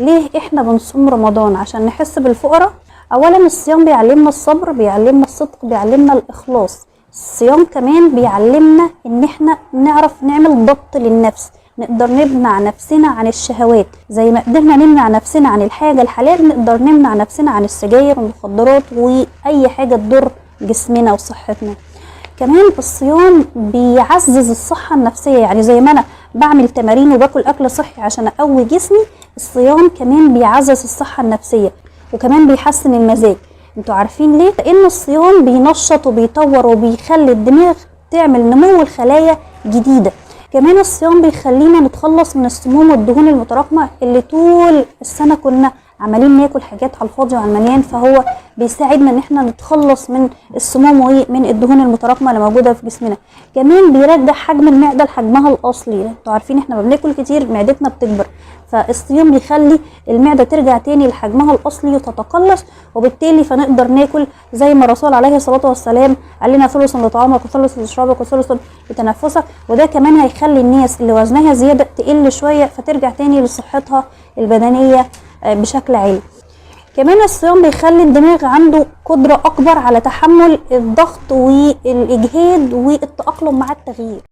ليه احنا بنصوم رمضان؟ عشان نحس بالفقراء. اولا الصيام بيعلمنا الصبر، بيعلمنا الصدق، بيعلمنا الاخلاص. الصيام كمان بيعلمنا ان احنا نعرف نعمل ضبط للنفس، نقدر نمنع نفسنا عن الشهوات. زي ما قدرنا نمنع نفسنا عن الحاجة الحلال، نقدر نمنع نفسنا عن السجاير والمخدرات واي حاجة تضر جسمنا وصحتنا. كمان الصيام بيعزز الصحة النفسية، يعني زي ما انا بعمل تمارين وباكل اكل صحي عشان اقوي جسمي، الصيام كمان بيعزز الصحة النفسية وكمان بيحسن المزاج. انتوا عارفين ليه؟ لان الصيام بينشط وبيطور وبيخلي الدماغ تعمل نمو الخلايا جديدة. كمان الصيام بيخلينا نتخلص من السموم والدهون المتراكمة اللي طول السنة كنا عمالين ناكل حاجات على الفاضي وعلى المليان، فهو بيساعدنا ان احنا نتخلص من السموم ومن الدهون المتراكمه اللي موجوده في جسمنا. كمان بيرجع حجم المعده لحجمها الاصلي. انتوا عارفين احنا ما بناكل كتير معدتنا بتكبر، فالصيام بيخلي المعده ترجع تاني لحجمها الاصلي وتتقلص، وبالتالي فنقدر ناكل زي ما الرسول عليه الصلاه والسلام قال لنا: ثلث لطعامك وثلث لشرابك وثلث لتنفسك. وده كمان هيخلي الناس اللي وزنها زياده تقل شويه فترجع تاني لصحتها البدنيه بشكل عالي. كمان الصيام بيخلي الدماغ عنده قدرة أكبر على تحمل الضغط والإجهاد والتأقلم مع التغيير.